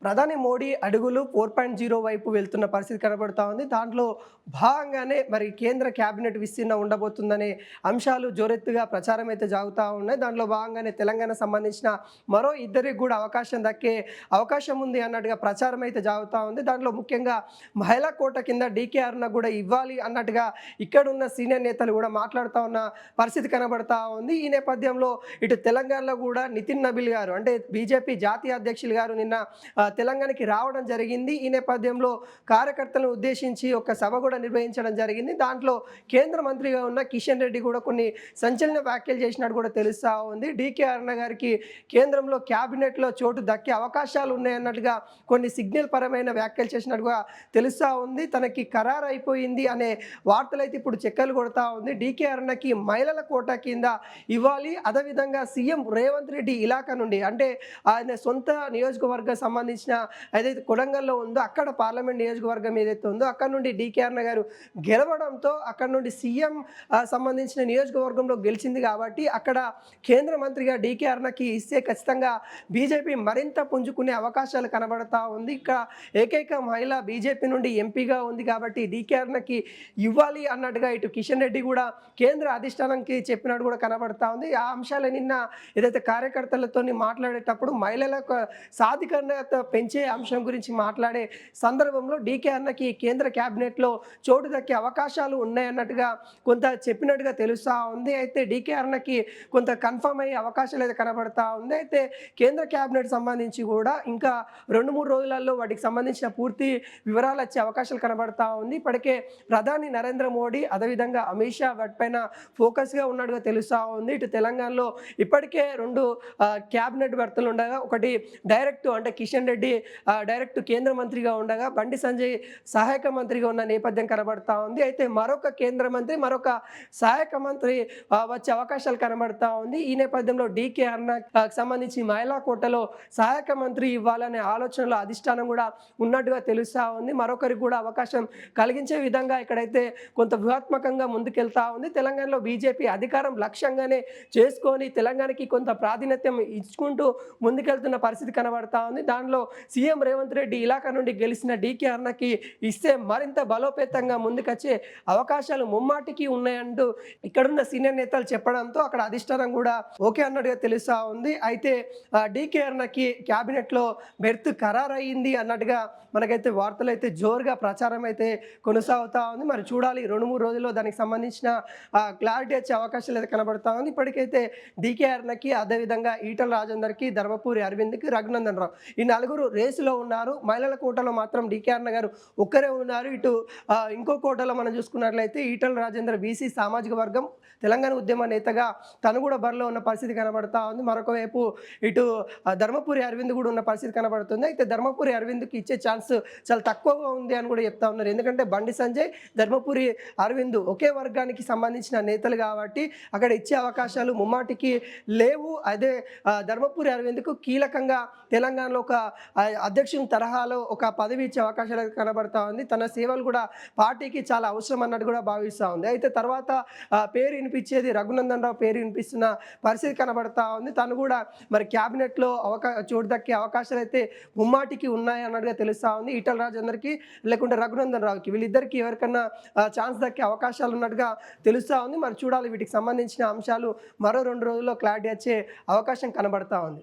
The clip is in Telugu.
ప్రధాని మోడీ అడుగులు 4.0 వైపు వెళ్తున్న పరిస్థితి కనబడతా ఉంది. దాంట్లో భాగంగానే మరి కేంద్ర కేబినెట్ విస్తీర్ణం ఉండబోతుందనే అంశాలు జోరెత్తుగా ప్రచారం అయితే సాగుతా ఉన్నాయి. దాంట్లో భాగంగానే తెలంగాణ సంబంధించిన మరో ఇద్దరికి కూడా అవకాశం దక్కే అవకాశం ఉంది అన్నట్టుగా ప్రచారం అయితే సాగుతా ఉంది. దాంట్లో ముఖ్యంగా మహిళా కోట కింద డీకే అరుణ కూడా ఇవ్వాలి అన్నట్టుగా ఇక్కడున్న సీనియర్ నేతలు కూడా మాట్లాడుతూ ఉన్న పరిస్థితి కనబడతా ఉంది. ఈ నేపథ్యంలో ఇటు తెలంగాణలో కూడా నితిన్ నబిల్ గారు అంటే బీజేపీ జాతీయ అధ్యక్షులు గారు నిన్న తెలంగాణకి రావడం జరిగింది. ఈ నేపథ్యంలో కార్యకర్తలను ఉద్దేశించి ఒక సభ కూడా నిర్వహించడం జరిగింది. దాంట్లో కేంద్ర మంత్రిగా ఉన్న కిషన్ రెడ్డి కూడా కొన్ని సంచలన వ్యాఖ్యలు చేసినట్టు కూడా తెలుస్తూ ఉంది. డీకే అరుణ గారికి కేంద్రంలో క్యాబినెట్లో చోటు దక్కే అవకాశాలు ఉన్నాయన్నట్టుగా కొన్ని సిగ్నల్ పరమైన వ్యాఖ్యలు చేసినట్టుగా తెలుస్తూ ఉంది. తనకి ఖరారు అయిపోయింది అనే వార్తలు అయితే ఇప్పుడు చెక్కలు కొడతా ఉంది. డీకే అరుణకి మహిళల కోటా కింద ఇవ్వాలి. అదేవిధంగా సీఎం రేవంత్ రెడ్డి ఇలాకా నుండి అంటే ఆయన సొంత నియోజకవర్గం సంబంధించిన ఏదైతే కొడంగల్లో ఉందో అక్కడ పార్లమెంట్ నియోజకవర్గం ఏదైతే ఉందో అక్కడ నుండి డీకే అరుణ గారు గెలవడంతో అక్కడ నుండి సీఎం సంబంధించిన నియోజకవర్గంలో గెలిచింది కాబట్టి అక్కడ కేంద్ర మంత్రిగా డీకే అరుణకి ఇస్తే ఖచ్చితంగా బీజేపీ మరింత పుంజుకునే అవకాశాలు కనబడతా ఉంది. ఇక ఏకైక మహిళ బీజేపీ నుండి ఎంపీగా ఉంది కాబట్టి డీకే అరుణకి ఇవ్వాలి అన్నట్టుగా ఇటు కిషన్ రెడ్డి కూడా కేంద్ర అధిష్టానానికి చెప్పినట్టు కూడా కనబడతా ఉంది. ఆ అంశాలు నిన్న ఏదైతే కార్యకర్తలతో మాట్లాడేటప్పుడు మహిళలకు సాధికారత పెంచే అంశం గురించి మాట్లాడే సందర్భంలో డీకే అరుణకి కేంద్ర క్యాబినెట్లో చోటు దక్కే అవకాశాలు ఉన్నాయన్నట్టుగా కొంత చెప్పినట్టుగా తెలుస్తూ ఉంది. అయితే డీకే అరుణకి కొంత కన్ఫర్మ్ అయ్యే అవకాశాలు అయితే కనబడతా ఉంది. అయితే కేంద్ర క్యాబినెట్ సంబంధించి కూడా ఇంకా 2-3 రోజులలో వాటికి సంబంధించిన పూర్తి వివరాలు వచ్చే అవకాశాలు కనబడతా ఉంది. ఇప్పటికే ప్రధాని నరేంద్ర మోడీ అదేవిధంగా అమిత్ షా వాటిపైన ఫోకస్గా ఉన్నట్టుగా తెలుస్తూ ఉంది. ఇటు తెలంగాణలో ఇప్పటికే 2 క్యాబినెట్ భర్తలు ఉండగా ఒకటి డైరెక్ట్ అంటే కిషన్ రెడ్డి డైరెక్ట్ కేంద్ర మంత్రిగా ఉండగా బండి సంజయ్ సహాయక మంత్రిగా ఉన్న నేపథ్యం కనబడతా ఉంది. అయితే మరొక కేంద్ర మంత్రి మరొక సహాయక మంత్రి వచ్చే అవకాశాలు కనబడతా ఉంది. ఈ నేపథ్యంలో డీకే అరుణకి సంబంధించి మహిళా కోటలో సహాయక మంత్రి ఇవ్వాలనే ఆలోచనలో అధిష్టానం కూడా ఉన్నట్టుగా తెలుస్తూ ఉంది. మరొకరికి కూడా అవకాశం కలిగించే విధంగా ఇక్కడైతే కొంత వ్యూహాత్మకంగా ముందుకెళ్తా ఉంది. తెలంగాణలో బీజేపీ అధికారం లక్ష్యంగానే చేసుకొని తెలంగాణకి కొంత ప్రాధాన్యత ఇచ్చుకుంటూ ముందుకెళ్తున్న పరిస్థితి కనబడతా ఉంది. దానిలో సీఎం రేవంత్ రెడ్డి ఇలాకా నుండి గెలిచిన డీకే అరుణకి ఇస్తే మరింత బలోపేతంగా ముందుకొచ్చే అవకాశాలు ముమ్మాటికి ఉన్నాయంటూ ఇక్కడున్న సీనియర్ నేతలు చెప్పడంతో అక్కడ అధిష్టానం కూడా ఓకే అన్నట్టుగా తెలుస్తూ ఉంది. అయితే డీకే అరుణకి క్యాబినెట్లో బెర్త్ ఖరారు అయ్యింది అన్నట్టుగా మనకైతే వార్తలు అయితే జోరుగా ప్రచారం అయితే కొనసాగుతూ ఉంది. మరి చూడాలి 2-3 రోజుల్లో దానికి సంబంధించిన క్లారిటీ వచ్చే అవకాశాలు అయితే కనబడతా ఉంది. ఇప్పటికైతే డీకే అరుణకి అదేవిధంగా ఈటల రాజేందర్కి ధర్మపురి అరవింద్కి రఘునందన్ రావు ఈ 4 రేసులో ఉన్నారు. మహిళల కోటలో మాత్రం డీకే అరుణ గారు ఒక్కరే ఉన్నారు. ఇటు ఇంకో కోటలో మనం చూసుకున్నట్లయితే ఈటల రాజేందర్ బీసీ సామాజిక వర్గం తెలంగాణ ఉద్యమ నేతగా తను కూడా బరిలో ఉన్న పరిస్థితి కనబడతా ఉంది. మరొక వైపు ఇటు ధర్మపురి అరవింద్ కూడా ఉన్న పరిస్థితి కనబడుతుంది. అయితే ధర్మపురి అరవింద్కి ఇచ్చే ఛాన్స్ చాలా తక్కువగా ఉంది అని కూడా చెప్తా ఉన్నారు. ఎందుకంటే బండి సంజయ్ ధర్మపురి అరవింద్ ఒకే వర్గానికి సంబంధించిన నేతలు కాబట్టి అక్కడ ఇచ్చే అవకాశాలు ముమ్మాటికి లేవు. అదే ధర్మపురి అరవింద్కు కీలకంగా తెలంగాణలో ఒక అధ్యక్షుని తరహాలో ఒక పదవి ఇచ్చే అవకాశాలు కనబడతా ఉంది. తన సేవలు కూడా పార్టీకి చాలా అవసరం అన్నట్టు కూడా భావిస్తూ ఉంది. అయితే తర్వాత పేరు వినిపించేది రఘునందన్ రావు పేరు వినిపిస్తున్న పరిస్థితి కనబడతా ఉంది. తను కూడా మరి క్యాబినెట్లో చోటు దక్కే అవకాశాలు అయితే ముమ్మాటికి ఉన్నాయి అన్నట్టుగా తెలుస్తూ ఉంది. ఈటల రాజేందర్కి లేకుంటే రఘునందన్ రావుకి వీళ్ళిద్దరికి ఎవరికన్నా ఛాన్స్ దక్కే అవకాశాలు ఉన్నట్టుగా తెలుస్తూ ఉంది. మరి చూడాలి వీటికి సంబంధించిన అంశాలు మరో 2 రోజుల్లో క్లారిటీ వచ్చే అవకాశం కనబడతా ఉంది.